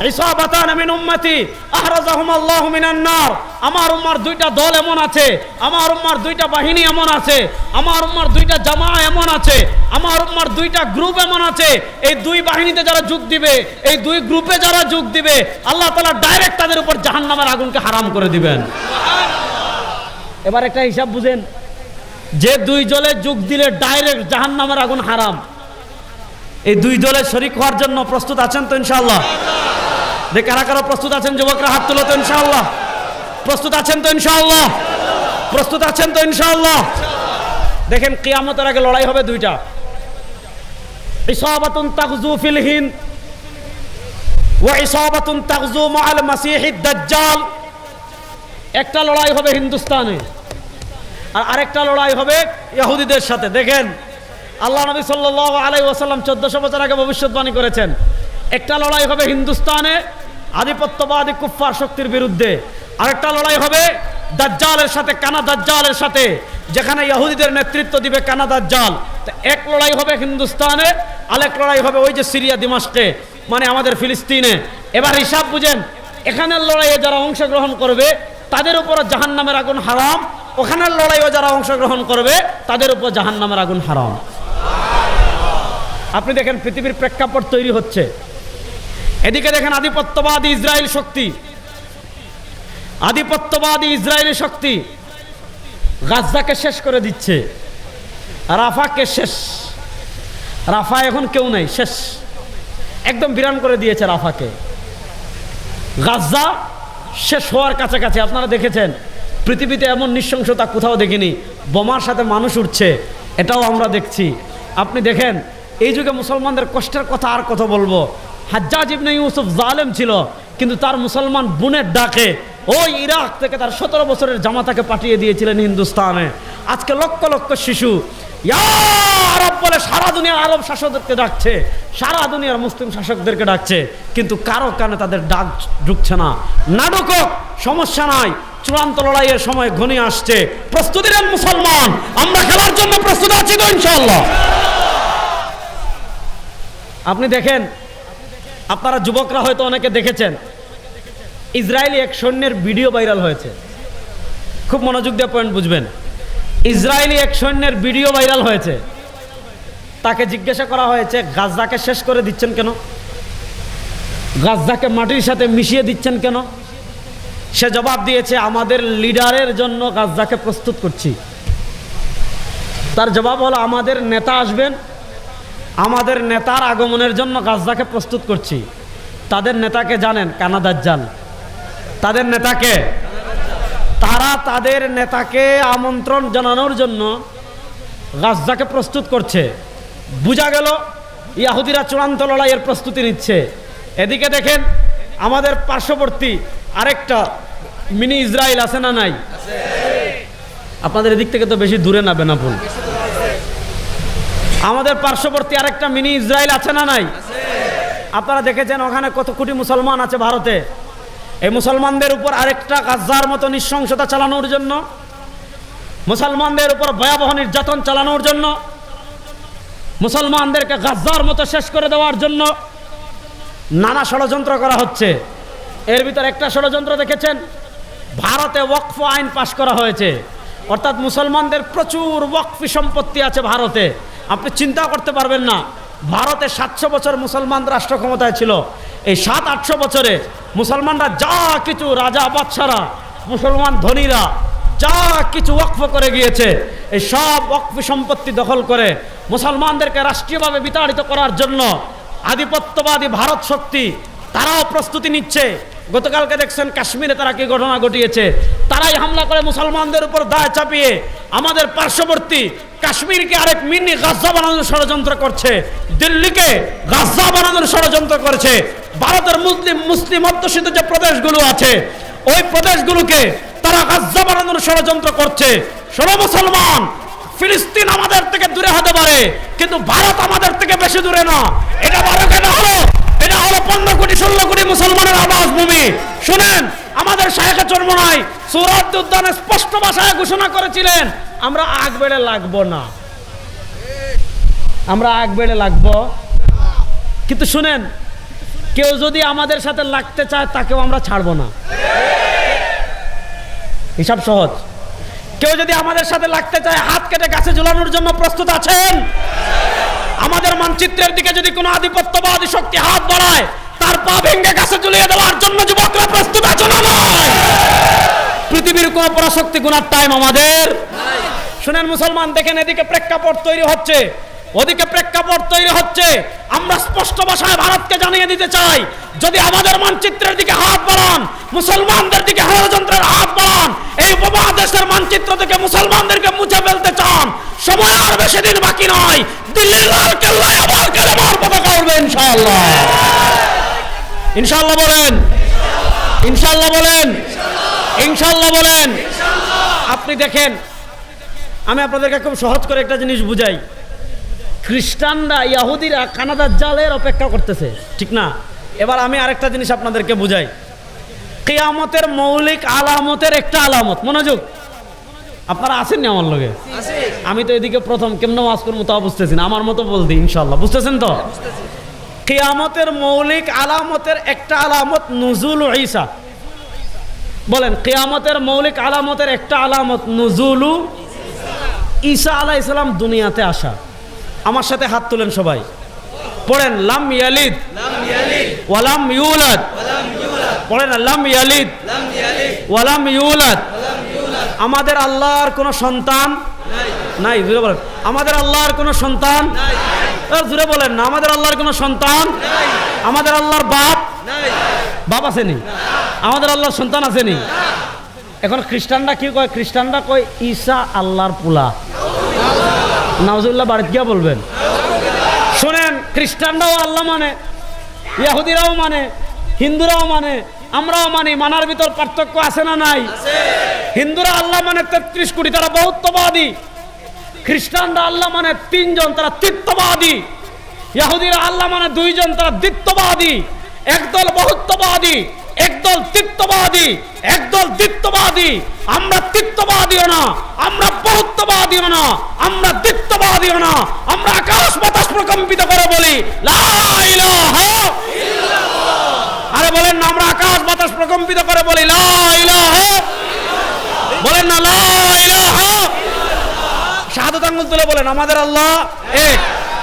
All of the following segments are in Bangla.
ইসাবাতান মিন উম্মতি আহরাজাহুম আল্লাহু মিনান নার। আমার উম্মার দুইটা দল এমন আছে, আমার উম্মার দুইটা বাহিনী এমন আছে, আমার উম্মার দুইটা জামা এমন আছে, আমার উম্মার দুইটা গ্রুপ এমন আছে, এই দুই বাহিনীতে যারা যোগ দিবে, এই দুই গ্রুপে যারা যোগ দিবে, আল্লাহ তাআলা ডাইরেক্ট তাদের উপর জাহান্নামের আগুনকে হারাম করে দিবেন। এবার একটা হিসাব বুঝেন, যে দুই দলে যোগ দিলে ডাইরেক্ট জাহান্নামের আগুন হারাম, এই দুই দলে শরীক হওয়ার জন্য প্রস্তুত আছেন তো ইনশাআল্লাহ? যে কারা কারা প্রস্তুত আছেন যুবকরা হাত তুলো তো ইনশাআল্লাহ। প্রস্তুত আছেন তো ইনশাআল্লাহ? প্রস্তুত আছেন তো ইনশাআল্লাহ? দেখেন কিয়ামতের আগে লড়াই হবে দুইটা, ইসাবাতুন তাগজু ফিল হিন্দ ওয়া ইসাবাতুন তাগজু মাআল মাসিহিদ দাজ্জাল। একটা লড়াই হবে হিন্দুস্তানে, আর আরেকটা লড়াই হবে ইহুদিদের সাথে। দেখেন আল্লাহ নবী সাল্লাল্লাহু আলাইহি ওয়াসাল্লাম 1400 বছর আগে ভবিষ্যৎবাণী করেছেন, একটা লড়াই হবে হিন্দুস্তানে আধিপত্যবাদী কুফফার শক্তির বিরুদ্ধে, আরেকটা লড়াই হবে দাজ্জালের সাথে, কানা দাজ্জালের সাথে, যেখানে ইহুদিদের নেতৃত্ব দিবে কানা দাজ্জাল। তো এক লড়াই হবে হিন্দুস্তানে, আরেক লড়াই হবে ওই যে সিরিয়া দিমাশকে, মানে আমাদের ফিলিস্তিনে। এবার হিসাব বুঝেন, এখানের লড়াইয়ে যারা অংশগ্রহণ করবে তাদের উপর জাহান্নামের আগুন হারাম, ওখানের লড়াইয়ে যারা অংশগ্রহণ করবে তাদের উপর জাহান্নামের আগুন হারাম। আপনি দেখেন পৃথিবীর প্রেক্ষাপট তৈরি হচ্ছে, এদিকে দেখেন আধিপত্যবাদী ইসরায়েল শক্তি, আধিপত্যবাদী ইসরায়েলি শক্তি গাজাকে শেষ করে দিচ্ছে, রাফাকে শেষ, রাফা এখন কেউ নাই, শেষ, একদম বিরান করে দিয়েছে রাফাকে। গাজা শেষ হওয়ার কাছাকাছি। আপনারা দেখেছেন পৃথিবীতে এমন নৃশংসতা কোথাও দেখিনি, বোমার সাথে মানুষ উঠছে, এটাও আমরা দেখছি। আপনি দেখেন এই যুগে মুসলমানদের কষ্টের কথা আর কত বলবো। হাজ্জাজ ইবনে ইউসুফ জালেম ছিল, কিন্তু তার মুসলমান বোনের ডাকে ওই ইরাক থেকে তার 17 বছরের জামাতাকে পাঠিয়ে দিয়েছিলেন হিন্দুস্তানে। আজকে লক্ষ লক্ষ শিশু ইয়া আরব বলে সারা দুনিয়ার আরব শাসকদেরকে ডাকছে, সারা দুনিয়ার মুসলিম শাসকদেরকে ডাকছে, কিন্তু কারো কানে তাদের ডাক ঢুকছে না। নাটক সমস্যা নাই, চূড়ান্ত লড়াইয়ের সময় ঘনিয়ে আসছে। প্রস্তুতি নেন মুসলমান, আমরা খেলার জন্য প্রস্তুত আছি তো ইনশাআল্লাহ। আপনি দেখেন, আপনারা যুবকরা হয়তো অনেকে দেখেছেন, ইসরায়েলি এক সৈন্যের ভিডিও ভাইরাল হয়েছে। খুব মনোযোগ দিয়ে পয়েন্ট বুঝবেন। ইসরায়েলি এক সৈন্যের ভিডিও ভাইরাল হয়েছে, তাকে জিজ্ঞাসা করা হয়েছে গাজাকে শেষ করে দিচ্ছেন কেন, গাজাকে মাটির সাথে মিশিয়ে দিচ্ছেন কেন? সে জবাব দিয়েছে আমাদের লিডারের জন্য গাজাকে প্রস্তুত করছি। তার জবাব হলো আমাদের নেতা আসবেন, আমাদের নেতার আগমনের জন্য গাজাকে প্রস্তুত করছি। তাদের নেতাকে জানেন? কানা দাজ্জাল। তাদের নেতাকে, তারা তাদের নেতাকে আমন্ত্রণ জানানোর জন্য গাজাকে প্রস্তুত করছে। বোঝা গেল ইহুদিরা চূড়ান্ত লড়াইয়ের প্রস্তুতি নিচ্ছে। এদিকে দেখেন আমাদের পার্শ্ববর্তী আরেকটা মিনি ইসরায়েল আছে না নাই? আপনাদের এদিক থেকে তো বেশি দূরে না বেনাপুল। আমাদের পার্শ্ববর্তী আরেকটা মিনি ইসরায়েল আছে না নাই? আপনারা দেখেছেন ওখানে কত কোটি মুসলমান আছে ভারতে। এই মুসলমানদের উপর আরেকটা গাজার মতো নৃশংসতা চালানোর জন্য, মুসলমানদের উপর ভয়াবহ নির্যাতন চালানোর জন্য, মুসলমানদেরকে গাজার মতো শেষ করে দেওয়ার জন্য নানা ষড়যন্ত্র করা হচ্ছে। এর ভিতর একটা ষড়যন্ত্র দেখেছেন, ভারতে ওয়াকফ আইন পাশ করা হয়েছে, অর্থাৎ মুসলমানদের প্রচুর ওয়াকফি সম্পত্তি আছে ভারতে। আপনি চিন্তা করতে পারবেন না, ভারতে 700 বছর মুসলমান রাষ্ট্র ক্ষমতায় ছিল। এই 700-800 বছরে মুসলমানরা যা কিছু, রাজা বাদশারা, মুসলমান ধনীরা যা কিছু ওয়াকফ করে গিয়েছে, এই সব ওয়াকফি সম্পত্তি দখল করে মুসলমানদেরকে রাষ্ট্রীয়ভাবে বিতাড়িত করার জন্য আধিপত্যবাদী ভারত শক্তি তারাও প্রস্তুতি নিচ্ছে। গতকালকে দেখছেন কাশ্মীরে তারা কি ঘটনা ঘটিয়েছে, তারাই হামলা করে মুসলমানদের উপর দায় চাপিয়ে আমাদের পার্শ্ববর্তী কাশ্মীরকে আরেক মিনি গাজা বানানোর ষড়যন্ত্র করছে, দিল্লিকে গাজা বানানোর ষড়যন্ত্র করছে। ভারতের মুসলিম অধ্যুষিত যে প্রদেশগুলো আছে ওই প্রদেশগুলোকে তারা গাজা বানানোর ষড়যন্ত্র করছে। শোনো মুসলমান, ফিলিস্তিন আমাদের থেকে দূরে হতে পারে, কিন্তু ভারত আমাদের থেকে বেশি দূরে না। এটা ভারত, এটা হলো 15 কোটি 16 কোটি মুসলমানের আবাস ভূমি। শুনেন, আমাদের শায়েখে চরমনাই সূরা উদ্যানে স্পষ্ট ভাষায় ঘোষণা করেছিলেন আমরা আগ বেড়ে লাগবো না, আমরা আগ বেড়ে লাগবো। কিন্তু শুনেন, কেউ যদি আমাদের সাথে লাগতে চায় তাকেও আমরা ছাড়বো না। হিসাব সহজ। কেউ যদি আমাদের সাথে লাগতে চায় হাত কেটে গাছে ঝুলানোর জন্য প্রস্তুত আছেন? আমাদের মানচিত্রের দিকে যদি কোনো আধিপত্যবাদী শক্তি হাত বাড়ায় তার পা ভেঙে গাছে ঝুলিয়ে দেওয়ার জন্য যুবকরা প্রস্তুত আছে না নয়? পৃথিবীর কোন পরাশক্তি গুনার টাইম আমাদের নাই। শুনেন মুসলমান, দেখেন এদিকে প্রেক্ষাপট তৈরি হচ্ছে, ওদিকে প্রেক্ষাপট তৈরি হচ্ছে। আমরা স্পষ্ট ভাষায় ভারতকে জানিয়ে দিতে চাই, যদি আমাদের মানচিত্রের দিকে হাত বাড়ান, মুসলমানদের দিকে ষড়যন্ত্রের হাত বাড়ান, এই উপমহাদেশের মানচিত্র থেকে মুসলমানদেরকে মুছে ফেলতে চান, সময় আর বেশি দিন বাকি নয়। দিল্লির লাল কেল্লায় আবার কালেমার পতাকা উড়বে ইনশাআল্লাহ। ইনশাআল্লাহ বলেন, ইনশাআল্লাহ বলেন, ইনশাআল্লাহ বলেন। আপনি দেখেন, আমি আপনাদেরকে খুব সহজ করে একটা জিনিস বুঝাই। খ্রিস্টানরা, ইহুদিরা কানাডার জালের অপেক্ষা করতেছে, ঠিক না? এবার আমি আরেকটা জিনিস আপনাদেরকে বুঝাই। কিয়ামতের মৌলিক আলামতের একটা আলামত, মনোযোগ, আপনারা আছেন না আমার লগে? আমি তো এদিকে প্রথম কেমন ওয়াজ করব তা বুঝতেছি না, আমার মতো বলদি ইনশাআল্লাহ, বুঝতেছেন তো? কিয়ামতের মৌলিক আলামতের একটা আলামত নুজুল ঈসা। বলেন, কিয়ামতের মৌলিক আলামতের একটা আলামত নুজুলু ঈসা আলাইহিস সালাম দুনিয়াতে আসা। আমার সাথে হাত তুলেন সবাই, পড়েন লাম ইয়ালিদ ওয়ালাম ইউলাদ। পড়েন লাম ইয়ালিদ ওয়ালাম ইউলাদ। আমাদের আল্লাহর কোনো সন্তান নাই। জুড়ে বলেন, আমাদের আল্লাহর কোনো সন্তান নাই। জুড়ে বলেন না, আমাদের আল্লাহর কোনো সন্তান নাই। আমাদের আল্লাহর বাপ নাই। বাপ আসেনি? আমাদের আল্লাহর সন্তান আসেনি? এখন খ্রিস্টানরা কি কয়? খ্রিস্টানরা কয় ঈসা আল্লাহর পুলা। নাউজুবিল্লাহ বাড়িতে গিয়া বলবেন। শোনেন, খ্রিস্টানরাও আল্লাহ মানে, ইহুদিরাও মানে, হিন্দুরাও মানে, আমরাও মানি। মানার ভিতর পার্থক্য আছে না নাই? হিন্দুরা আল্লাহ মানে 33 কোটি, তারা বহুত্ববাদী। খ্রিস্টানরা আল্লাহ মানে 3 জন, তারা তৃত্ববাদী। ইহুদিরা আল্লাহ মানে 2 জন, তারা দ্বিত্ববাদী। একদল বহুত্ববাদী, একদল তৃত্ববাদী, একদল দ্বিত্ববাদী। আমরা তৃত্ববাদীও না, আমরা বহুত্ববাদীও না, আমরা দ্বিত্ববাদীও না। আমরা আকাশ বাতাস প্রকম্পিত করে বলি লা ইলাহা ইল্লাল্লাহ। আরে বলেন না, আমরা আকাশ বাতাস প্রকম্পিত করে বলি লা ইলাহা। বলেন না লা ইলাহা। শাহাদাত আঙ্গুল তুলে বলেন আমাদের আল্লাহ এক।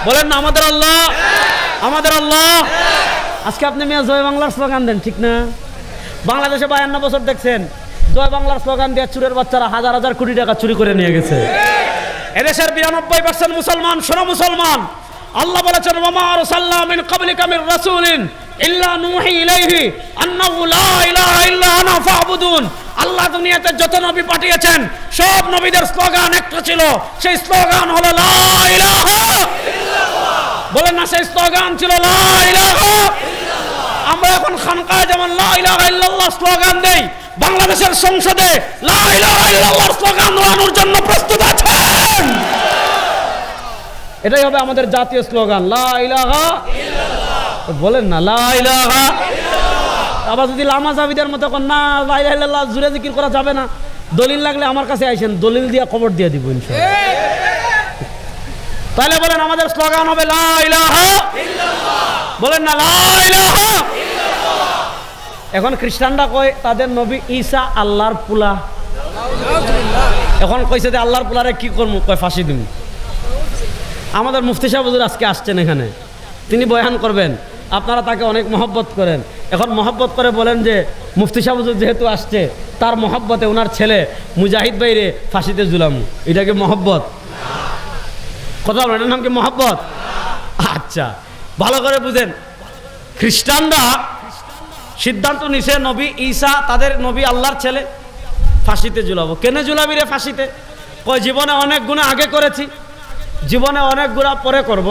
বলেন না আমাদের আল্লাহ, আমাদের আল্লাহ। আজকে আপনি মিয়া জয় বাংলার স্লোগান দেন, ঠিক না? বাংলাদেশে 52 বছর দেখছেন জয় বাংলার স্লোগান দিয়ে চুরের বাচ্চারা হাজার হাজার কোটি টাকা চুরি করে নিয়ে গেছে। এদেশের 92% মুসলমান। শোনো মুসলমান, আল্লাহ বলেছেন ওয়া মা আরসালনা মিন ক্বাবলিকা মির রাসূলিন ইল্লা নুহি ইলাইহি আন্নাহু লা ইলাহা ইল্লা আনা ফা'বুদুন। আল্লাহ দুনিয়াতে যত নবী পাঠিয়েছেন সব নবীদের স্লোগান একটা ছিল, সেই স্লোগান হলো লা ইলাহা ইল্লাল্লাহ। বলেন না, সেই স্লোগান ছিল লা ইলাহা ইল্লাল্লাহ। আমরা এখন খানকায় যেমন লা ইলাহা ইল্লাল্লাহ স্লোগান দেই, বাংলাদেশের সংসদে লা ইলাহা ইল্লাল্লাহ স্লোগান দেওয়ার জন্য প্রস্তুত আছেন? এটাই হবে আমাদের জাতীয় স্লোগান, লা ইলাহা ইল্লাল্লাহ। বলেন না লা ইলাহা ইল্লাল্লাহ। আবার যদি লামা জাবিদের মতো কোন না লা ইলাহা ইল্লাল্লাহ জুড়ে জিকির করা যাবে না, দলিল লাগলে আমার কাছে আইসেন, দলিল দিয়ে খবর দিয়ে দিব ইনশাআল্লাহ। তাহলে বলেন আমাদের স্লোগান হবে লা ইলাহা ইল্লাল্লাহ। বলেন না লা ইলাহা ইল্লাল্লাহ। এখন খ্রিস্টানরা কয় তাদের নবী ঈসা আল্লাহর পুলা। এখন কইছে যে আল্লাহর পুলারে কি করবো? কয় ফাঁসি দিব। আমাদের মুফতি সাহেব হুজুর আজকে আসছেন এখানে, তিনি বয়ান করবেন, আপনারা তাকে অনেক মহব্বত করেন। এখন মহব্বত করে বলেন যে মুফতি সাহেব হুজুর যেহেতু আসছে, তার মহব্বতে ওনার ছেলে মুজাহিদ ভাইরে ফাঁসিতে ঝুলাম। এটা কি মহব্বত? কথা বলেন, এটার নাম কি মহব্বত? আচ্ছা, ভালো করে বুঝেন। খ্রিস্টানরা সিদ্ধান্ত নিছে নবী ঈসা তাদের নবী আল্লাহর ছেলে, ফাঁসিতে ঝুলাবো। কেন ঝুলাবি রে ফাঁসিতে? কয় জীবনে অনেক গুনাহ আগে করেছি, জীবনে অনেক গুনাহ পরে করব।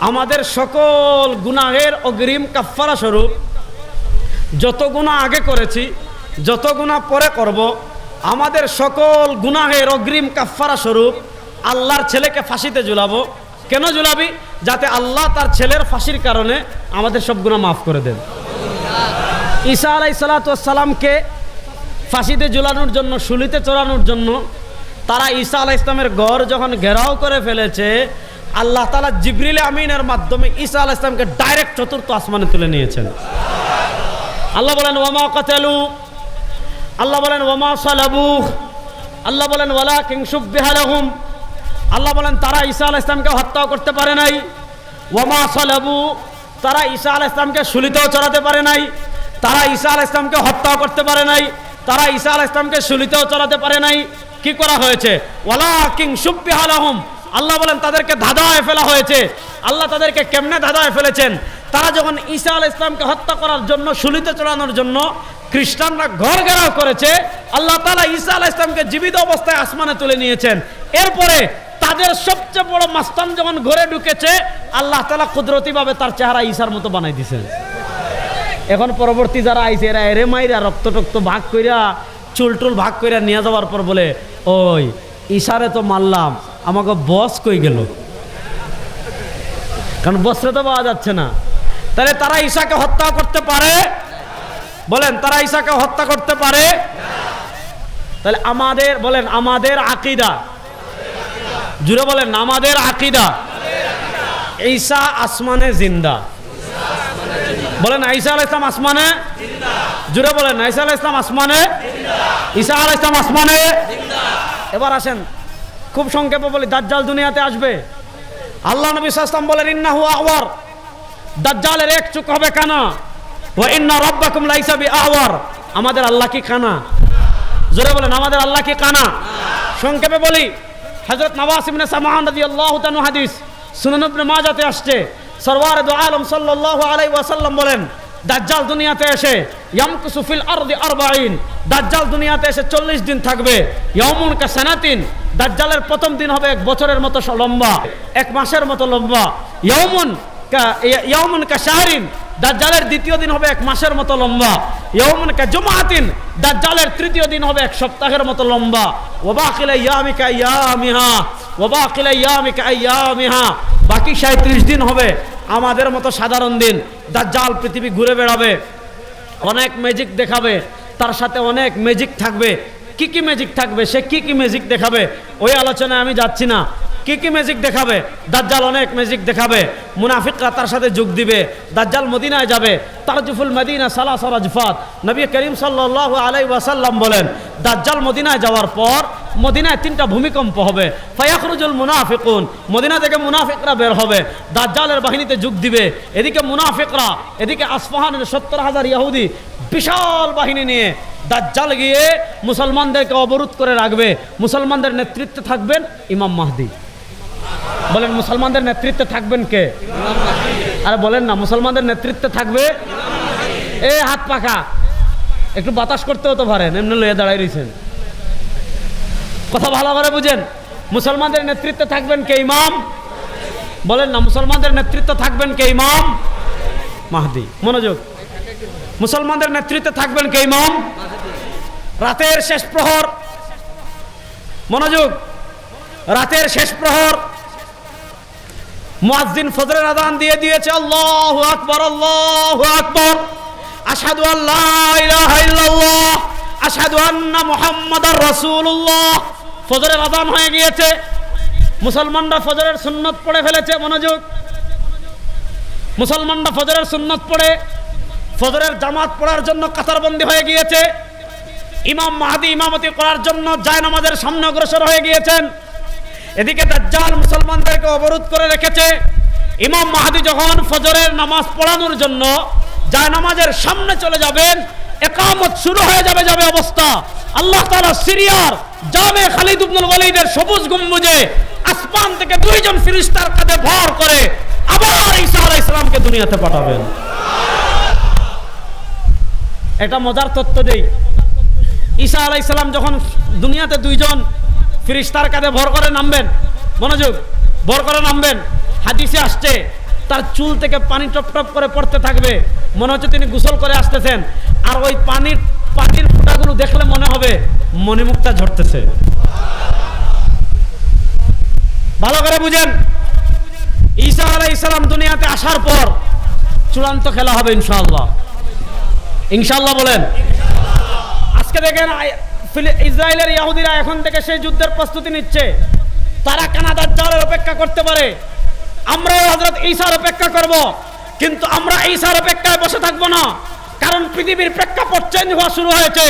আমাদের সকল গুনাহের অগ্রিম কাফফারা স্বরূপ যত গুনাহ আগে করেছি, যত গুনাহ পরে করব, আমাদের সকল গুনাহের অগ্রিম কাফফারা স্বরূপ আল্লাহর ছেলেকে ফাঁসিতে ঝুলাবো। কেন ঝুলাবি? যাতে আল্লাহ তার ছেলের ফাঁসির কারণে আমাদের সব গুনাহ মাফ করে দেন। ঈসা আলাইহিস সালাতু ওয়াস সালামকে ফাঁসিতে ঝুলানোর জন্য, শুলিতে চড়ানোর জন্য তারা ঈসা আলাইহিস সালামের ঘর যখন ঘেরাও করে ফেলেছে, আল্লাহ তাআলা জিবরিল আমিনের মাধ্যমে ঈসা আলাইহিস সালামকে ডাইরেক্ট চতুর্থ আসমানে তুলে নিয়েছেন। আল্লাহ বলেন ওয়ামা কাতালু, আল্লাহ বলেন ওয়ামা সালাবু, আল্লাহ বলেন ওয়ালাকিন শুববিহা লাহুম, আল্লাহ বলেন তারা ঈসা আলাইহিস সালামকে হত্যা করতে পারে নাই। ওয়ামা সালাবু, তারা ঈসা আলাইহিস সালামকে শুলিতেও চড়াতে পারে নাই, তারা ঈসা আলাইহিস সালামকে হত্যা করতে পারে নাই, তারা ঈসা আলাইহিস সালামকে শুলিতেও চড়াতে পারে নাই। কি করা হয়েছে? ওয়ালাকিন শুববিহা লাহুম, আল্লাহ বলেন তাদেরকে ধাঁধায় ফেলা হয়েছে। আল্লাহ তাদেরকে কেমনে ধাঁধায় ফেলেছেন? তারা যখন ঈসা আলাইহিস সালামকে হত্যা করার জন্য, শুলিতে চড়ানোর জন্য খ্রিস্টানরা ঘর ঘেরাও করেছে, আল্লাহ তাআলা ঈসা আলাইহিস সালামকে জীবিত অবস্থায় আসমানে তুলে নিয়েছেন। এরপরে তাদের সবচেয়ে বড় মাস্তান যখন ঘরে ঢুকেছে, আল্লাহ তাআলা কুদরতিভাবে তার চেহারা ঈসার মতো বানাই দিয়েছেন। এখন পরবর্তী যারা আইছে এরা এরে মাইরা রক্ত টক্ত ভাগ কইরা চুল টুল ভাগ কইরা নিয়ে যাওয়ার পর বলে, ওই ঈসারে তো মারলাম, আমাকে বস কই গেল? কারণ বস্ত্র তো পাওয়া যাচ্ছে না। তাহলে তারা ঈসাকে হত্যা করতে পারে? বলেন, তারা ঈসাকে হত্যা করতে পারে? তাহলে আমাদের বলেন, আমাদের আকীদা, জুড়ে বলেন আমাদের আকীদা, ঈসা আসমানে জিন্দা। বলেন ঈসা আলাইহিস সালাম আসমানে জিন্দা। জুড়ে বলেন ঈসা আলাইহিস সালাম আসমানে জিন্দা, ঈসা আলাইহিস সালাম আসমানে জিন্দা। এবার আসেন খুব সংক্ষেপে বলি, দাজ্জাল দুনিয়াতে আসবে। আল্লাহ নবী সাল্লাল্লাহু আলাইহি ওয়াসাল্লাম বলেন ইন্নাহু আওয়ার, দাজ্জালের এক চোখ হবে কানা। ওয়া ইন্না রাব্বাকুম লাইসা বিআওয়ার, আমাদের আল্লাহ কি কানা? জোরে বলেন আমাদের আল্লাহ কি কানা? সংক্ষেপে বলি, হযরত নওয়াস ইবনে সামাআন রাদিয়াল্লাহু তাআলা হাদিস সুনান ইবনে মাজাতে আসছে, সরওয়ার দু আলম সাল্লাল্লাহু আলাইহি ওয়াসাল্লাম বলেন, দাজ্জাল দুনিয়াতে এসে ইয়ামকুসু ফিল আরদি 40, দাজ্জাল দুনিয়াতে এসে 40 দিন থাকবে। ইয়াউমুন কা সানাতিন, দাজ্জালের প্রথম দিন হবে 1 বছরের মতো লম্বা, 1 মাসের মতো লম্বা। ইয়াউমুন কা শাহরিন, দাজ্জালের দ্বিতীয় দিন হবে 1 মাসের মতো লম্বা। ইয়াউমুন কা জুমআতিন, দাজ্জালের তৃতীয় দিন হবে 1 সপ্তাহের মতো লম্বা। ওয়া বাকিল আইয়ামিকা আইয়ামিহা, ওয়া বাকিল আইয়ামিকা আইয়ামিহা, বাকি 37 দিন হবে আমাদের মতো সাধারণ দিন। দাজ্জাল পৃথিবী ঘুরে বেড়াবে, অনেক ম্যাজিক দেখাবে, তার সাথে অনেক ম্যাজিক থাকবে। কি কি ম্যাজিক থাকবে, সে কি কি ম্যাজিক দেখাবে ওই আলোচনায় আমি যাচ্ছি না। কি কি ম্যাজিক দেখাবে? দাজ্জাল অনেক ম্যাজিক দেখাবে। মুনাফিকরা তার সাথে যোগ দিবে। দাজ্জাল মদিনায় যাবে, তারজুফুল মদিনা সালাসা রাজফাত। নবী করিম সাল্লাল্লাহু আলাইহি ওয়াসাল্লাম বলেন, দাজ্জাল মদিনায় যাওয়ার পর মদিনায় 3টা ভূমিকম্প হবে। ফায়াখরুজুল মুনাফিকুন, মদিনা থেকে মুনাফিকরা বের হবে, দাজ্জালের বাহিনীতে যোগ দিবে। এদিকে মুনাফিকরা, এদিকে আসফাহানের 70,000 ইহুদি বিশাল বাহিনী নিয়ে দাজ্জাল গিয়ে মুসলমানদেরকে অবরোধ করে রাখবে। মুসলমানদের নেতৃত্বে থাকবেন ইমাম মাহদি। বলেন মুসলমানদের নেতৃত্বে থাকবেন কে? আরে বলেন না, মুসলমানদের নেতৃত্বে থাকবে এ হাত পাখা, একটু বাতাস করতে হতে পারেন, এমনি লইয়া দাঁড়াই রয়েছেন। কথা ভালো করে বুঝেন, মুসলমানদের নেতৃত্বে থাকবেন কে? ইমাম। বলেন না, মুসলমানদের নেতৃত্বে থাকবেন কে? ইমাম মাহদি। মনোযোগ, মুসলমানদের নেতৃত্বে থাকবেন কে? ইমাম। রাতের শেষ প্রহর, মনোযোগ, রাতের শেষ প্রহর মুয়াজ্জিন ফজরের আযান দিয়ে দিয়েছে, আল্লাহু আকবার, আল্লাহু আকবার, আশহাদু আল্লা ইলাহা ইল্লাল্লাহ, আশহাদু আন্না মুহাম্মাদার রাসূলুল্লাহ। ফজরের আযান হয়ে গিয়েছে, মুসলমানরা ফজরের সুন্নত পড়ে ফেলেছে। মনোযোগ, মুসলমানরা ফজরের সুন্নত পড়ে ফজরের জামাত পড়ার জন্য কাতারবন্দি হয়ে গিয়েছে। ইমাম মাহদি ইমামতি করার জন্য জায়নামাজের সামনে অগ্রসর হয়ে গিয়েছেন। এদিকে দাজ্জাল মুসলমানদেরকে অবরোধ করে রেখেছে। ইমাম মাহদি যখন ফজরের নামাজ পড়ানোর জন্য জায়নামাজের সামনে চলে যাবেন, ইকামত শুরু হয়ে যাবে অবস্থা, আল্লাহ তাআলা সিরিয়ার জামে খালিদ ইবনুল ওয়ালিদের সবুজ গম্বুজে আসমান থেকে 2 জন ফেরেশতার কাঁধে ভর করে আবার ঈসা আলাইহিস সালামকে দুনিয়াতে পাঠাবেন। এটা মজার তথ্য দেই, ঈসা আলাইহিস সালাম যখন দুনিয়াতে 2 জন ফেরেশতার কাঁধে ভর করে নামবেন, মনোযোগ, ভর করে নামবেন, হাদিসে আসছে তার চুল থেকে পানি টপ টপ করে পড়তে থাকবে, মনে হচ্ছে তিনি গোসল করে আসতেছেন। আর ওই পানির ফোঁটাগুলো দেখলে মনে হবে মণিমুক্তা ঝরতেছে। ভালো করে বুঝেন, ঈসা আলাইহিস সালাম দুনিয়াতে আসার পর চূড়ান্ত খেলা হবে ইনশাআল্লাহ। ইনশাআল্লাহ বলেন। আজকে দেখেন ইসরায়েলের ইহুদিরা এখন থেকে সেই যুদ্ধের প্রস্তুতি নিচ্ছে। তারা কানা দাজ্জালের অপেক্ষা করতে পারে, আমরাও হযরত ঈসার অপেক্ষা করব, কিন্তু আমরা ঈসার অপেক্ষায় বসে থাকবো না, কারণ পৃথিবীর প্রেক্ষাপট চেঞ্জ হওয়া শুরু হয়েছে।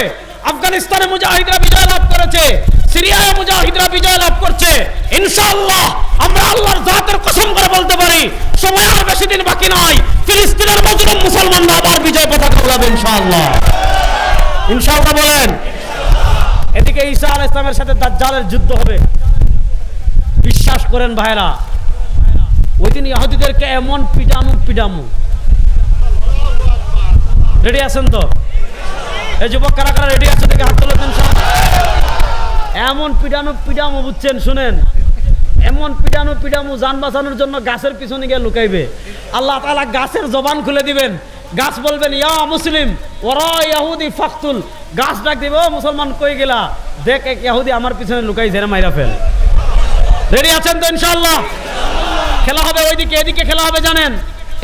আফগানিস্তানে মুজাহিদরা বিজয় লাভ করেছে, সিরিয়ায় মুজাহিদরা বিজয় লাভ করছে। ইনশাআল্লাহ আমরা আল্লাহর জাতের কসম করে বলতে পারি, সময় আর বেশি দিন বাকি নাই, ফিলিস্তিনের মজলুম মুসলমানরা আবার বিজয় পতাকা উড়াবে ইনশাআল্লাহ। ইনশাআল্লাহ বলেন। এদিকে ঈসা আলাইহিস সালামের সাথে দাজ্জালের যুদ্ধ হবে। বিশ্বাস করেন ভাইরা, ওই দিন ইহুদিদেরকে এমন পিটামু। রেডি আছেন তো? এই যুবক কারা কারা রেডি আছে দেখে হাত তোলেন ইনশাআল্লাহ। এমন পিটামু বুঝছেন, শুনেন, এমন পিটামু জান বাঁচানোর জন্য গাছের পিছনে গিয়ে লুকাইবে। আল্লাহ তাআলা গাছের জবান খুলে দিবেন, গাছ বলবেন ইয়া মুসলিম ওরা ইহুদি ফাকতুল। গাছ ডাক দিবে, ও মুসলমান কই গেলা, দেখ এক ইহুদি আমার পিছনে লুকাইছে, রে মাইরা ফেল। রেডি আছেন তো ইনশাআল্লাহ? খেলা হবে ওইদিকে, এদিকে খেলা হবে জানেন,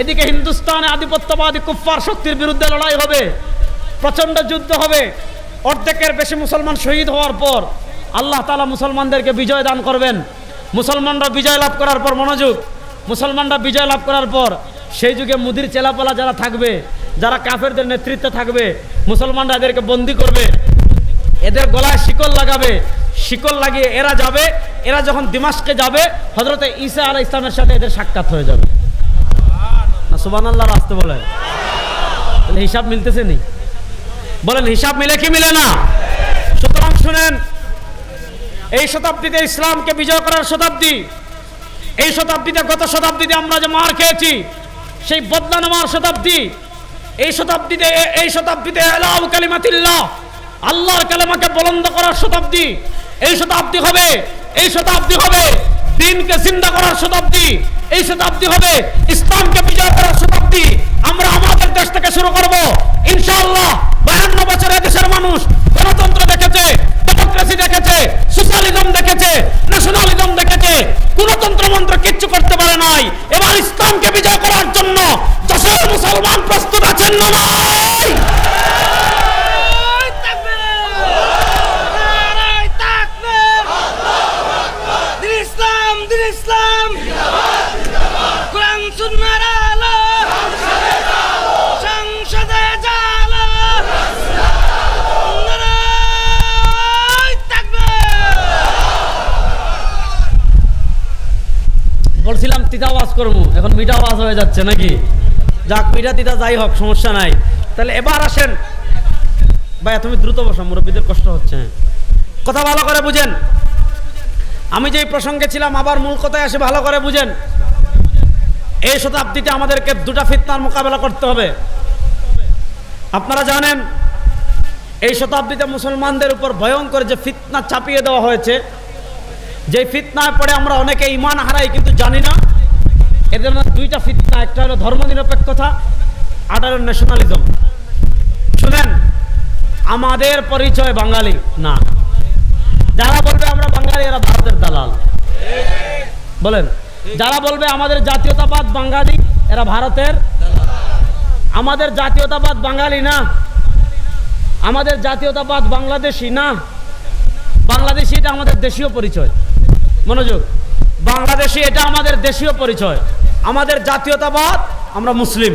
এদিকে হিন্দুস্তানে আধিপত্যবাদী কুফফার শক্তির বিরুদ্ধে লড়াই হবে, প্রচন্ড যুদ্ধ হবে। অর্ধেকের বেশি মুসলমান শহীদ হওয়ার পর আল্লাহ তাআলা মুসলমানদেরকে বিজয় দান করবেন। মুসলমানরা বিজয় লাভ করার পর, মনোযোগ, মুসলমানরা বিজয় লাভ করার পর সেই যুগে মুদির চেলাপালা যারা থাকবে, যারা কাফেরদের নেতৃত্বে থাকবে, মুসলমানরা এদেরকে বন্দী করবে, এদের গলায় শিকল লাগাবে, শিকল লাগিয়ে এরা যাবে। এরা যখন দিমাশকে যাবে, হযরত ঈসা আলাইহিস সালামের সাথে এদের সাক্ষাৎ হয়ে যাবে। না সুবহানাল্লাহ আসতে বলেন। তাহলে হিসাব মিলতেছে নি? বলেন হিসাব মিলে কি মিলে না? সুতরাং শুনেন, এই শতাব্দীতে ইসলামকে বিজয় করার শতাব্দী। এই শতাব্দীতে, গত শতাব্দীতে আমরা যে মার খেয়েছি, সেই বদলা নেওয়ার শতাব্দী। এই শতাব্দীতে ইলাউ কালিমাতিল্লাহ, আল্লাহর কালেমাকে বুলন্দ করার শতাব্দী। এই শতাব্দী হবে দ্বীনকে জিন্দা করার শতাব্দী। এই শতাব্দী হবে ইসলামকে বিজয় করার শতাব্দী। আমরা আমাদের দেশ থেকে শুরু করব ইনশাআল্লাহ। 52 বছরে দেশের মানুষ গণতন্ত্র দেখেছে, ডেমোক্রেসি দেখেছে, সোশ্যালিজম দেখেছে, ন্যাশনালিজম দেখেছে, কোন তন্ত্রমন্ত্র কিচ্ছু করতে পারে নাই। এবার ইসলামকে বিজয় করার জন্য যশোরের মুসলমান প্রস্তুত আছেন না নাই? ইসলাম কোরআন সুন্নাহর আলো সংসদে জালো নারায়ে তাকবীর। বলছিলাম তিতা আওয়াজ করবো, এখন মিঠা আওয়াজ হয়ে যাচ্ছে নাকি? যাক, মিঠা তিতা যাই হোক, সমস্যা নাই। তাহলে এবার আসেন ভাইয়া, তুমি দ্রুত বসো, মুরব্বীদের কষ্ট হচ্ছে। কথা ভালো করে বুঝেন। আমি যেই প্রসঙ্গে ছিলাম, আবার মূল কথায় আসে, ভালো করে বুঝেন। এই শতাব্দীতে আমাদেরকে দুটা ফিতনার মোকাবেলা করতে হবে। আপনারা জানেন, এই শতাব্দীতে মুসলমানদের উপর ভয়ঙ্কর যে ফিতনা চাপিয়ে দেওয়া হয়েছে, যে ফিতনায় পড়ে আমরা অনেকে ঈমান হারাই কিন্তু জানি না। এদের মধ্যে দুইটা ফিতনা, একটা হলো ধর্মনিরপেক্ষতা, আর হলো ন্যাশনালিজম। শুনেন, আমাদের পরিচয় বাঙালি না। যারা বলবে আমরা বাঙালি, এরা ভারতের দালাল। বলেন, যারা বলবে আমাদের জাতীয়তাবাদ বাঙালি, এরা ভারতের। আমাদের জাতীয়তাবাদ বাঙালি না, আমাদের জাতীয়তাবাদ বাংলাদেশি না। বাংলাদেশি এটা আমাদের দেশীয় পরিচয়। মনোযোগ, বাংলাদেশি এটা আমাদের দেশীয় পরিচয়। আমাদের জাতীয়তাবাদ আমরা মুসলিম।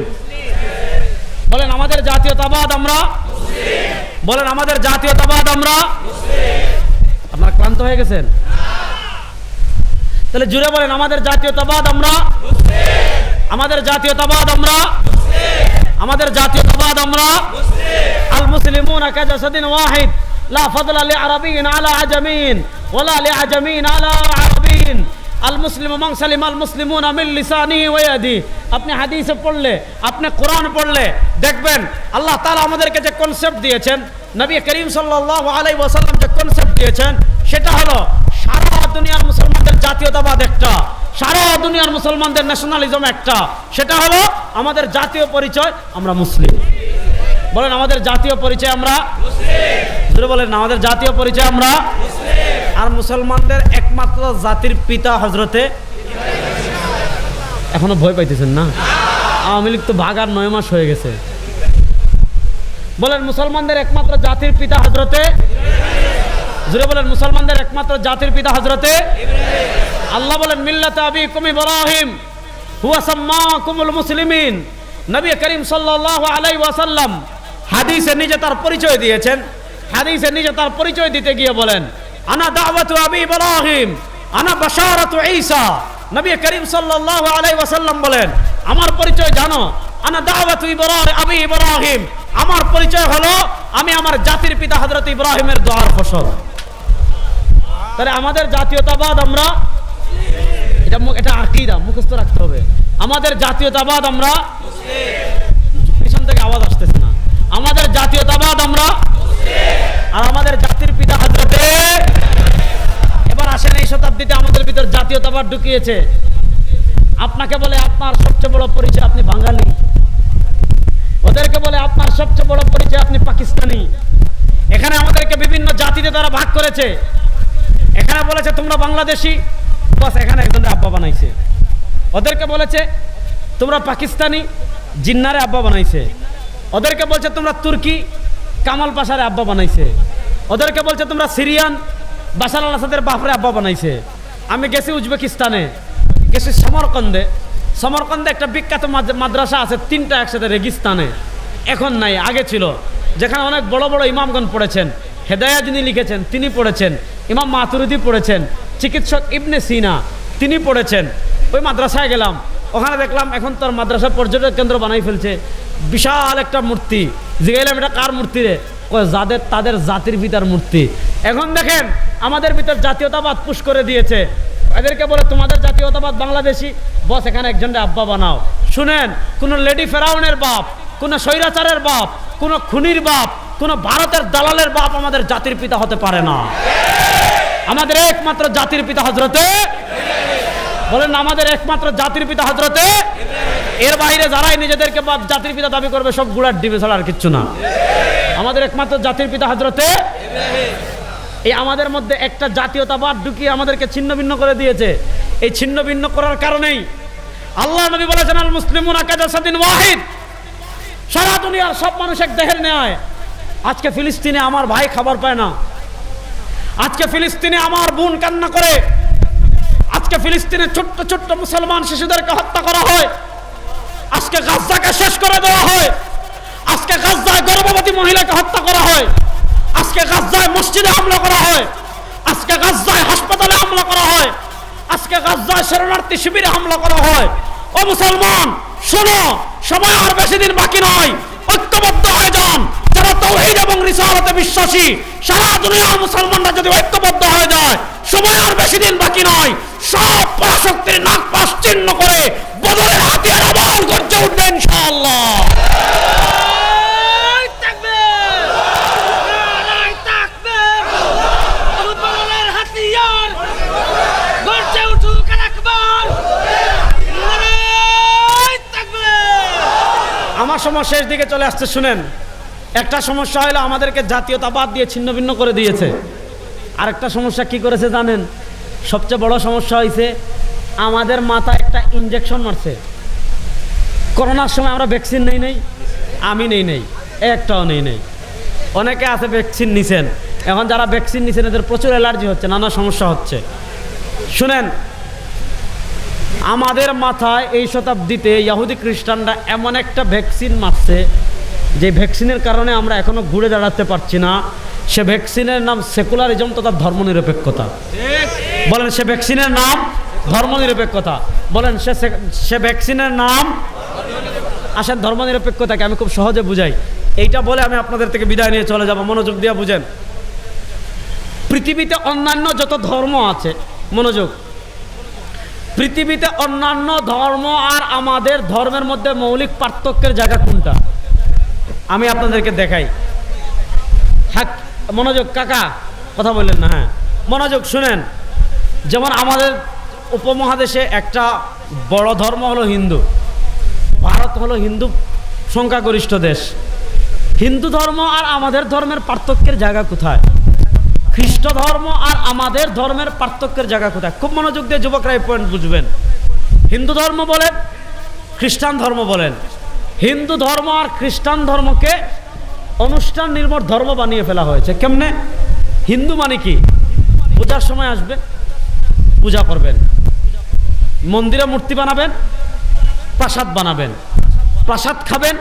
বলেন আমাদের জাতীয়তাবাদ আমরা মুসলিম। বলেন আমাদের জাতীয়তাবাদ আমরা মুসলিম। আপনারা ক্লান্ত হয়ে গেছেন? তাহলে জুড়ে বলেন আমাদের জাতীয়তাবাদ আমরা মুসলিম। আমাদের জাতীয়তাবাদ আমরা মুসলিম। আমাদের জাতীয়তাবাদ আমরা মুসলিম। আল মুসলিমুনা কাজাসাদিন ওয়াহিদ লা ফাদলা লিআরাবিয়্যিন আলা আজামিন ওয়ালা লিআজামিন আলা আরাবিয়্যিন। আল মুসলিমু মান সালিমাল মুসলিমুনা মিন লিসানিহি ওয়া ইয়াদিহি। আপনি হাদিসে পড়লে, আপনি কোরআন পড়লে দেখবেন আল্লাহ তাআলা আমাদেরকে যে কনসেপ্ট দিয়েছেন, নবী করিম সাল্লাল্লাহু আলাইহি ওয়াসাল্লাম যে কনসেপ্ট দিয়েছেন, সেটা হলো সারা দুনিয়ার মুসলমানদের জাতীয়তাবাদ একটা, সারা দুনিয়ার মুসলমানদের ন্যাশনালিজম একটা। সেটা হলো আমাদের জাতীয় পরিচয় আমরা মুসলিম। বলেন আমাদের জাতীয় পরিচয় আমরা মুসলিম। বলেন আমাদের জাতীয় পরিচয় আমরা মুসলিম। আর মুসলমানদের একমাত্র জাতির পিতা হযরতে, এখনো ভয় পাইতেছেন না? আওয়ামী লীগ তো ভাগার 9 মাস হয়ে গেছে। বলেন মুসলমানদের একমাত্র জাতির পিতা হযরতে, জোরে বলেন মুসলমানদের একমাত্র জাতির পিতা হযরতে। আল্লাহ বলেন মিল্লাতে আবিকুম ইব্রাহিম হুয়া সাম্মাকুমুল মুসলিমিন। নবী করিম সাল্লাল্লাহু আলাইহি ওয়াসাল্লাম হাদিসে নিজে তার পরিচয় দিয়েছেন। হাদিসে নিজে তার পরিচয় দিতে গিয়ে বলেন, আনা দাওয়াতু আবি ইব্রাহিম, আনা বাশারাতু ঈসা। নবী করিম সাল্লাল্লাহু আলাইহি ওয়াসাল্লাম বলেন, আমার পরিচয় জানো, আনা দাওয়াতু আবি ইব্রাহিম, আমার পরিচয় হলো আমি আমার জাতির পিতা হযরত ইব্রাহিমের দোয়ার ফসল। তাহলে আমাদের জাতীয়তাবাদ, আমরা এটা আকীদা মুখস্থ রাখতে হবে। আমাদের জাতীয়তাবাদ, আমরা পিছন থেকে আওয়াজ আসতেছে না, আমাদের জাতীয়তাবাদ আমরা, আর আমাদের জাতির পিতা হযরতে। এবার আসেন, এই শতাব্দীতে আমাদের ভিতর জাতীয়তাবাদ ঢুকিয়েছে। আপনাকে বলে আপনার সবচেয়ে বড় পরিচয় আপনি বাঙালি, ওদেরকে বলে আপনার সবচেয়ে বড় পরিচয় আপনি পাকিস্তানি। এখানে আমাদেরকে বিভিন্ন জাতিতে তারা ভাগ করেছে। এখানে বলেছে তোমরা বাংলাদেশি, বাস এখানে একজনের আব্বা বানাইছে। ওদেরকে বলেছে তোমরা পাকিস্তানি, জিন্নারে আব্বা বানাইছে। ওদেরকে বলছে তোমরা তুর্কি, কামাল পাশারে আব্বা বানাইছে। ওদেরকে বলছে তোমরা সিরিয়ান, বাশার আল আসাদের বাপরে আব্বা বানাইছে। আমি গেছি উজবেকিস্তানে, গেছি সমরকন্দে একটা বিখ্যাত মাদ্রাসা আছে, 3টা একসাথে রেগিস্তানে, এখন নাই, আগে ছিল, যেখানে অনেক বড় বড় ইমামগণ পড়েছেন। হেদায়া যিনি লিখেছেন তিনি পড়েছেন, ইমাম মাতুরিদি পড়েছেন, চিকিৎসক ইবনে সিনা তিনি পড়েছেন। ওই মাদ্রাসায় গেলাম, ওখানে দেখলাম এখন তোর মাদ্রাসা পর্যটক কেন্দ্র বানাই ফেলছে, বিশাল একটা মূর্তি। জিজ্ঞাসলাম এটা কার মূর্তি রে? যাদের তাদের জাতির পিতার মূর্তি। এখন দেখেন আমাদের ভিতর জাতীয়তাবাদ পুশ করে দিয়েছে। এদেরকে বলে তোমাদের জাতীয়তাবাদ বাংলাদেশি, বস এখানে একজনের আব্বা বানাও। শুনেন, কোন লেডি ফেরাউনের বাপ, কোন স্বৈরাচারের বাপ, কোন খুনির বাপ, কোন ভারতের দালালের বাপ আমাদের জাতির পিতা হতে পারে না। আমাদের একমাত্র জাতির পিতা হযরতে, বলেন আমাদের একমাত্র জাতির পিতা হযরতে। এর বাইরে যারাই নিজেদেরকে জাতির পিতা দাবি করবে সব গুড়ার ডিবে ছাড়া আর কিচ্ছু না। আমাদের একমাত্র জাতির পিতা হযরতে। এই আমাদের মধ্যে একটা জাতীয়তাবাদ ঢুকিয়ে আমাদেরকে ছিন্ন ভিন্ন করে দিয়েছে। এই ছিন্ন ভিন্ন করার কারণেই আল্লাহ নবী বলেছেন, আল মুসলিমুনা কাজাসাদিন ওয়াহিদ, সারা দুনিয়ার সব মানুষ এক দেহের ন্যায়। আজকে ফিলিস্তিনে আমার ভাই খাবার পায় না, আজকে ফিলিস্তিনে আমার বোন কান্না করে, আজকে ফিলিস্তিনে ছোট্ট ছোট্ট মুসলমান শিশুদেরকে হত্যা করা হয়, আজকে গাজাকে শেষ করে দেওয়া হয়, আজকে গাজায় গর্ভবতী মহিলাকে হত্যা করা হয়, আজকে গাজায় মসজিদে হামলা করা হয়, আজকে গাজায় হাসপাতালে হামলা করা হয়, আজকে গাজায় শরণার্থী শিবিরে হামলা করা হয়। ও মুসলমান শোনো, সময় আর বেশি দিন বাকি নয়, ঐক্যবদ্ধ হয়ে যান। যারা তাওহীদ এবং রিসালাতে বিশ্বাসী, সারা দুনিয়ার মুসলমানরা যদি ঐক্যবদ্ধ হয়ে যায়, সময় আর বেশি দিন বাকি নয়, সব পরাশক্তির নাক পাশ চিহ্ন করে বদরের হাতিয়ার আবার গর্জে উঠবে ইনশাআল্লাহ। আমার সময় শেষ দিকে চলে আসছে। শুনেন, একটা সমস্যা হলো আমাদেরকে জাতীয়তাবাদ দিয়ে ছিন্ন ভিন্ন করে দিয়েছে। আরেকটা সমস্যা কি করেছে জানেন? সবচেয়ে বড় সমস্যা হয়েছে আমাদের মাথায় একটা ইনজেকশন মারছে। করোনার সময় আমরা ভ্যাকসিন নেই, আমি নেই, একটাও নেই। অনেকে আছে ভ্যাকসিন নিছেন, এখন যারা ভ্যাকসিন নিছেন এদের প্রচুর অ্যালার্জি হচ্ছে, নানা সমস্যা হচ্ছে। শুনেন, আমাদের মাথায় এই শতাব্দীতে ইহুদি খ্রিস্টানরা এমন একটা ভ্যাকসিন মারছে, যে ভ্যাকসিনের কারণে আমরা এখনো ঘুরে দাঁড়াতে পারছি না। সে ভ্যাকসিনের নাম সেকুলারিজম তথা ধর্মনিরপেক্ষতা। বলেন, সে ভ্যাকসিনের নাম ধর্মনিরপেক্ষতা। বলেন, সে ভ্যাকসিনের নাম। আসেন ধর্মনিরপেক্ষতাকে আমি খুব সহজে বুঝাই। এইটা বলে আমি আপনাদের থেকে বিদায় নিয়ে চলে যাব, মনোযোগ দিয়ে বুঝেন। পৃথিবীতে অন্যান্য যত ধর্ম আছে, মনোযোগ, পৃথিবীতে অন্যান্য ধর্ম আর আমাদের ধর্মের মধ্যে মৌলিক পার্থক্যের জায়গা কোনটা? আমি আপনাদেরকে দেখাই। হ্যাঁ, মনোযোগ, কাকা কথা বললেন না, হ্যাঁ মনোযোগ শুনেন। যেমন আমাদের উপমহাদেশে একটা বড় ধর্ম হলো হিন্দু। ভারত হলো হিন্দু সংখ্যাগরিষ্ঠ দেশ। হিন্দু ধর্ম আর আমাদের ধর্মের পার্থক্যের জায়গা কোথায়? খ্রিস্ট ধর্ম আর আমাদের ধর্মের পার্থক্যের জায়গা কোথায়? খুব মনোযোগ দিয়ে যুবকরা এই পয়েন্ট বুঝবেন। হিন্দু ধর্ম বলেন, খ্রিস্টান ধর্ম বলেন, হিন্দু ধর্ম আর খ্রিস্টান ধর্মকে অনুষ্ঠান নির্ভর ধর্ম বানিয়ে ফেলা হয়েছে। কেমনে? হিন্দু মানে কি? পূজার সময় আসবে, পূজা করবেন, মন্দিরে মূর্তি বানাবেন, প্রাসাদ বানাবেন, প্রাসাদ খাবেন,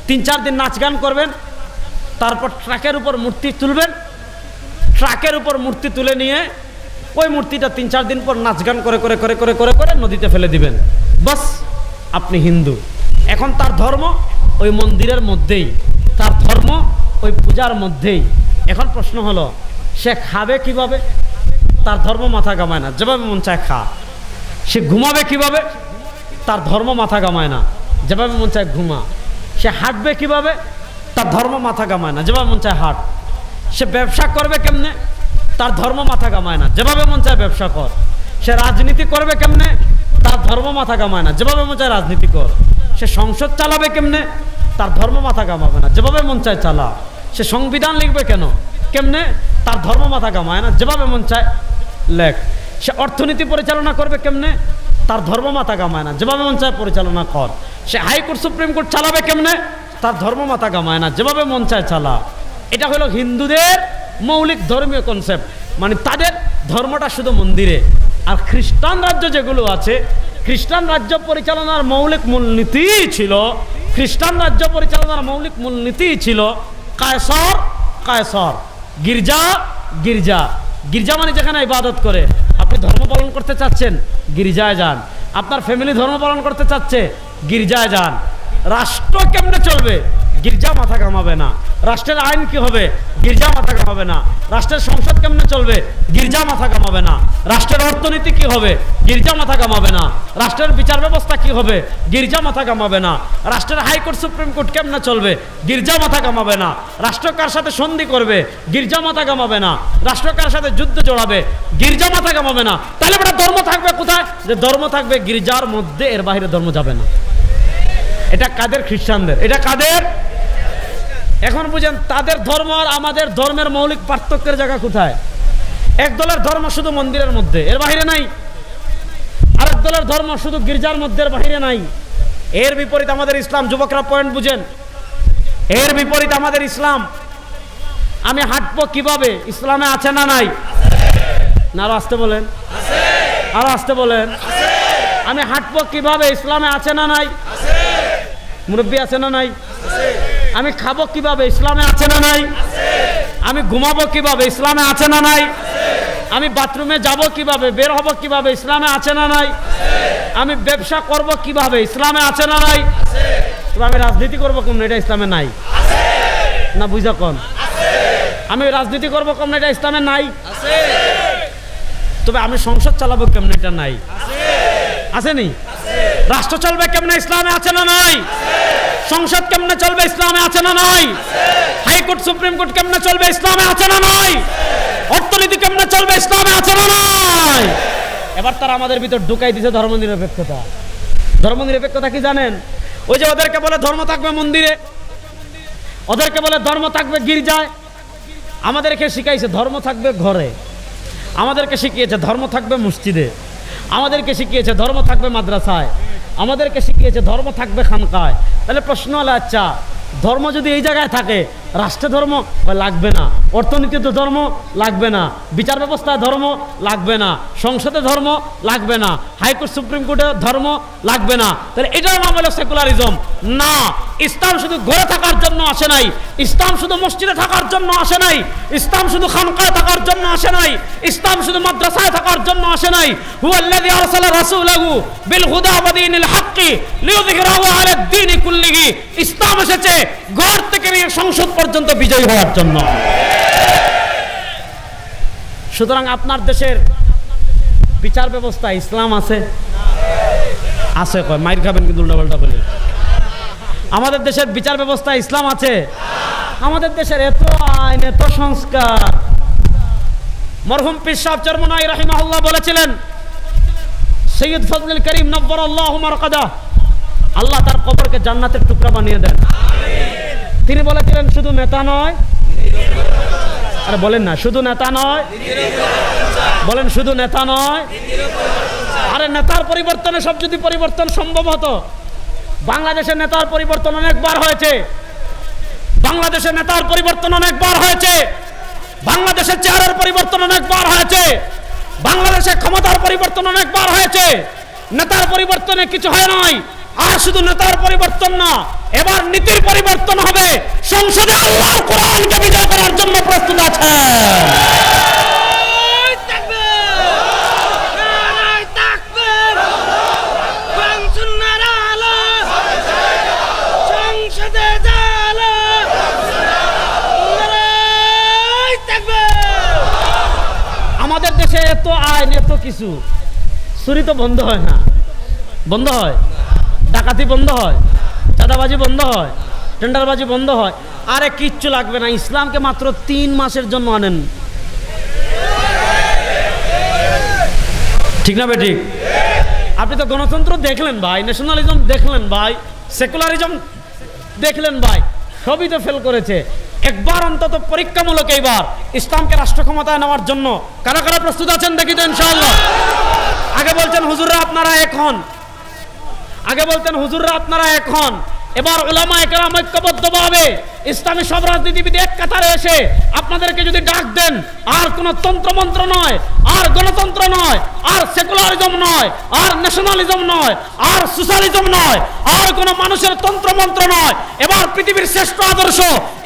3-4 দিন নাচ গান করবেন, তারপর ট্রাকের উপর মূর্তি তুলবেন, ট্রাকের উপর মূর্তি তুলে নিয়ে ওই মূর্তিটা 3-4 দিন পর নাচ গান করে করে করে করে করে করে নদীতে ফেলে দিবেন। বাস, আপনি হিন্দু। এখন তার ধর্ম ওই মন্দিরের মধ্যেই, তার ধর্ম ওই পূজার মধ্যেই। এখন প্রশ্ন হলো, সে খাবে কিভাবে? তার ধর্ম মাথা কামায় না, যেভাবে মন চায় খা। সে ঘুমাবে কিভাবে? তার ধর্ম মাথা কামায় না, যেভাবে মন চায় ঘুমা। সে হাঁটবে কিভাবে? তার ধর্ম মাথা কামায় না, যেভাবে মন চায় হাঁট। সে ব্যবসা করবে কেমনে? তার ধর্ম মাথা কামায় না, যেভাবে মন চায় ব্যবসা কর। সে রাজনীতি করবে কেমনে? তার ধর্ম মাথা কামায় না, যেভাবে মন চায় রাজনীতি কর। সে সংসদ চালাবে কেমনে? তার ধর্ম মাথা কামাবে না, যেভাবে মন চায় চালা। সে সংবিধান লিখবে কেমনে? তার ধর্ম মাথা কামায় না, যেভাবে মন চায় লেখ। সে অর্থনীতি পরিচালনা করবে কেমনে? তার ধর্ম মাথা কামায় না, যেভাবে মন চায় পরিচালনা কর। সে হাইকোর্ট সুপ্রিম কোর্ট চালাবে কেমনে? তার ধর্ম মাথা কামায় না, যেভাবে মন চায় চালা। এটা হলো হিন্দুদের মৌলিক ধর্মীয় কনসেপ্ট, মানে তাদের ধর্মটা শুধু মন্দিরে। আর খ্রিস্টান রাজ্য যেগুলো আছে, খ্রিস্টান রাজ্য পরিচালনার মৌলিক মূলনীতি ছিল, খ্রিস্টান রাজ্য পরিচালনার মৌলিক মূলনীতি ছিল কায়সর কায়সর, গির্জা গির্জা। গির্জা মানে যেখানে ইবাদত করে। আপনি ধর্ম পালন করতে চাচ্ছেন, গির্জায় যান। আপনার ফ্যামিলি ধর্ম পালন করতে চাচ্ছে, গির্জায় যান। রাষ্ট্র কেমনে চলবে? গির্জা মাথা কামাবে না। রাষ্ট্রের আইন কি হবে? গির্জা মাথা কামাবে না। রাষ্ট্রের সংসদ কেমনে চলবে? গির্জা মাথা কামাবে না। রাষ্ট্রের অর্থনীতি কি হবে? গির্জা মাথা কামাবে না। রাষ্ট্রের বিচার ব্যবস্থা কি হবে? গির্জা মাথা কামাবে না। রাষ্ট্রের হাইকোর্ট সুপ্রিম কোর্ট কেমনে চলবে? গির্জা মাথা কামাবে না। রাষ্ট্র কার সাথে সন্ধি করবে? গির্জা মাথা কামাবে না। রাষ্ট্র কার সাথে যুদ্ধ জড়াবে? গির্জা মাথা কামাবে না। তাহলে এটা ধর্ম থাকবে কোথায়? যে ধর্ম থাকবে গির্জার মধ্যে, এর বাইরে ধর্ম যাবে না। এটা কাদের? খ্রিস্টানদের। এটা কাদের? এখন বুঝেন তাদের ধর্ম আর আমাদের ধর্মের মৌলিক পার্থক্যের জায়গা কোথায়? এক দলের ধর্ম শুধু মন্দিরের মধ্যে, এর বাইরে নাই। আরেক দলের ধর্ম শুধু গির্জার মধ্যে, এর বাইরে নাই। এর বিপরীত আমাদের ইসলাম। যুবকরা পয়েন্ট বুঝেন, এর বিপরীত আমাদের ইসলাম। আমি হাঁটবো কিভাবে? ইসলামে আছে না নাই? না, আরো আসতে বলেন, আরো আসতে বলেন। আমি হাঁটবো কিভাবে? ইসলামে আছে না নাই? মুরব্বী আছে না নাই? আমি খাবো কিভাবে? ইসলামে আছে না নাই? আমি ঘুমাবো কিভাবে? ইসলামে আছে না নাই? আমি বাথরুমে যাব কিভাবে? বের হব কিভাবে? ইসলামে আছে না নাই? আমি ব্যবসা করব কিভাবে? ইসলামে আছে না নাই? তবে আমি রাজনীতি করবো কেমন? এটা ইসলামে নাই। না বুঝা কোন? আমি রাজনীতি করবো কেমন? এটা ইসলামে নাই। তবে আমি সংসদ চালাবো কেমন? এটা নাই। আসেনি? রাষ্ট্র চলবে কেমনে? ইসলামে আছে না নাই? সংসদ কেমনে চলবে? ইসলামে আছে না নাই? হাইকোর্ট সুপ্রিম কোর্ট কেমনে চলবে? ইসলামে আছে না নাই? অর্থনীতি কেমনে চলবে? ইসলামে আছে না নাই? এবার তারা আমাদের ভিতর ঢুকাই দিছে ধর্মনিরপেক্ষতা। ধর্মনিরপেক্ষতা কি জানেন? ওই যে ওদেরকে বলে ধর্ম থাকবে মন্দিরে, ওদেরকে বলে ধর্ম থাকবে গির্জায়। আমাদেরকে শিখাইছে ধর্ম থাকবে ঘরে, আমাদেরকে শিখিয়েছে ধর্ম থাকবে মসজিদে, আমাদেরকে শিখিয়েছে ধর্ম থাকবে মাদ্রাসায়, আমাদেরকে শিখিয়েছে ধর্ম থাকবে খানকায়। তাহলে প্রশ্ন হলো, আচ্ছা ধর্ম যদি এই জায়গায় থাকে, রাষ্ট্রে ধর্ম লাগবে না, অর্থনীতিতে ধর্ম লাগবে না, বিচার ব্যবস্থায় ধর্ম লাগবে না, সংসদে ধর্ম লাগবে না, হাইকোর্ট সুপ্রিম কোর্টে ধর্ম লাগবে না, তাহলে এটার নাম হলো সেকুলারিজম। না, ইসলাম শুধু ঘরে থাকার জন্য আসে নাই, ইসলাম শুধু মসজিদে থাকার জন্য আসে নাই, ইসলাম শুধু খানকায় থাকার জন্য আসে নাই, ইসলাম শুধু মাদ্রাসায় থাকার জন্য আসে নাই। হুয়াল্লাযী আরসালা রাসূলাহু বিল হুদা ওয়া দীনিল হাক্কি লিইয়ুযহিরাহু আলা দ্বীনি কুল্লিহি। ইসলাম এসেছে ঘর থেকে নিয়ে সংসদ পর্যন্ত বিজয় হওয়ার জন্য। সুতরাং আপনার দেশের বিচার ব্যবস্থা ইসলাম আছে? আছে কয় মাইর খাবেন কিন্তু উল্টাপাল্টা বলে। আমাদের দেশের বিচার ব্যবস্থা ইসলাম আছে? আমাদের দেশের এত আইন, এত সংস্কার। মরহুম পীর সাহেব চরমনাই রাহিমাহুল্লাহ বলেছিলেন, সৈয়দ ফজলুল করিম নব্বরাল্লাহু মারকাদা, আল্লাহ তার কবরকে জান্নাতের টুকরা বানিয়ে দেন। তিনি বলেছিলেন শুধু নেতা নয়, আরে বলেন না, শুধু নেতা নয়, বলেন শুধু নেতা নয়। আরে নেতার পরিবর্তনে সব যদি পরিবর্তন সম্ভব হতো, বাংলাদেশের নেতার পরিবর্তন অনেকবার হয়েছে, বাংলাদেশের নেতার পরিবর্তন অনেকবার হয়েছে, বাংলাদেশের চেহারার পরিবর্তন অনেকবার হয়েছে, বাংলাদেশের ক্ষমতার পরিবর্তন অনেকবার হয়েছে। নেতার পরিবর্তনে কিছু হয় নাই, আর শুধু নেতার পরিবর্তন না, এবার নীতির পরিবর্তন হবে। সংসদে আল্লাহর কোরআনকে বিজয় করার জন্য প্রস্তুত আছেন? নারায়ে তাকবীর, নারায়ে তাকবীর, কোরআন সুন্নাহর আলো, সংসদে জালো, নারায়ে তাকবীর। আমাদের দেশে এত আইন, এত কিছু, চুরি তো বন্ধ হয় না। বন্ধ হয়? ডাকাতি বন্ধ হয়? চাঁদাবাজি বন্ধ হয়? টেন্ডারবাজি বন্ধ হয়? আরে কিচ্ছু লাগবে না, ইসলামকে মাত্র 3 মাসের জন্য আনেন। ঠিক না বেঠিক? আপনি তো গণতন্ত্র দেখলেন ভাই, ন্যাশনালিজম দেখলেন ভাই, সেকুলারিজম দেখলেন ভাই, সবই তো ফেল করেছে। একবার অন্তত পরীক্ষামূলক এইবার ইসলামকে রাষ্ট্র ক্ষমতায় নেওয়ার জন্য কারা কারা প্রস্তুত আছেন দেখি তো ইনশাআল্লাহ। আগে বলছেন হুজুররা আপনারা এখন, আগে বলতেন হুজুররা আপনারা এখন, এবার উলামায়ে কেরাম ঐক্যবদ্ধভাবে ইসলামী সব রাজনীতিবিদ এক কাতারে এসে আপনাদেরকে যদি ডাক দেন, আর কোন তন্ত্রমন্ত্র নয়, আর গণতন্ত্র নয়, আর সেকুলারিজম নয়, আর ন্যাশনালিজম নয়, আর সোশ্যালিজম নয়, আর কোন মানুষের তন্ত্রমন্ত্র নয়, এবার পৃথিবীর শ্রেষ্ঠ আদর্শ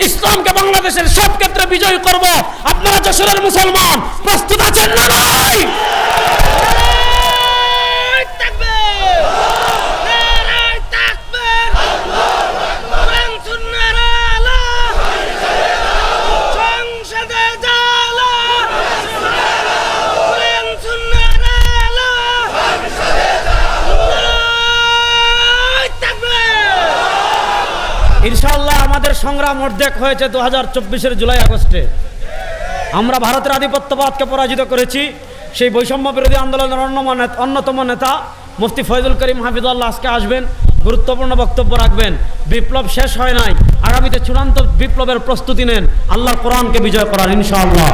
ইসলামকে বাংলাদেশের সব ক্ষেত্রে বিজয় করব। আপনারা যশোরের মুসলমান প্রস্তুত আছেন না ভাই? নারায়ে তাকবীর, নারায়ে তাকবীর, কোরআন সুন্নাহর আলো, সংসদে জালো, কোরআন সুন্নাহর আলো, নারায়ে তাকবীর। ইনশাআল্লাহ আমাদের সংগ্রাম অর্ধেক হয়েছে 2024-এর জুলাই আগস্টে। আমরা ভারতের আধিপত্যবাদকে পরাজিত করেছি। সেই বৈষম্য বিরোধী আন্দোলনের অন্যতম নেতা মুফতি ফয়জুল করিম হাফিজুল্লাহ আজকে আসবেন, গুরুত্বপূর্ণ বক্তব্য রাখবেন। বিপ্লব শেষ হয় নাই, আগামীতে চূড়ান্ত বিপ্লবের প্রস্তুতি নেন আল্লাহর কোরআনকে বিজয় করার ইনশাআল্লাহ।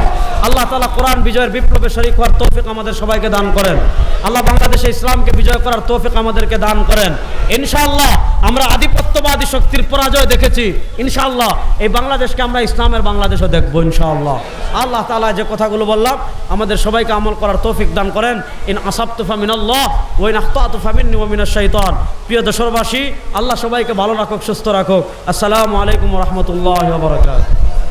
আল্লাহ তাআলা কোরআন বিজয়ের বিপ্লবে শরীক হওয়ার তৌফিক আমাদের সবাইকে দান করেন। আল্লাহ বাংলাদেশে ইসলামকে বিজয় করার তৌফিক আমাদেরকে দান করেন ইনশাআল্লাহ। আমরা আধিপত্যবাদী শক্তির পরাজয় দেখেছি, ইনশাআল্লাহ এই বাংলাদেশকে আমরা ইসলামের বাংলাদেশও দেখবো ইনশাআল্লাহ। আল্লাহ তাআলা যে কথাগুলো বললাম আমাদের সবাইকে আমল করার তৌফিক দান করেন। ইন আসাবতু ফামিনাল্লাহ ওয়া ইন আখতাতু ফামিন্নী ওয়া মিনাশ শাইতান। প্রিয় দেশবাসী, আল্লাহ সবাইকে ভালো রাখুক, সুস্থ রাখুক। আসসালামু আলাইকুম ওয়া রাহমাতুল্লাহি ওয়া বারাকাতুহু।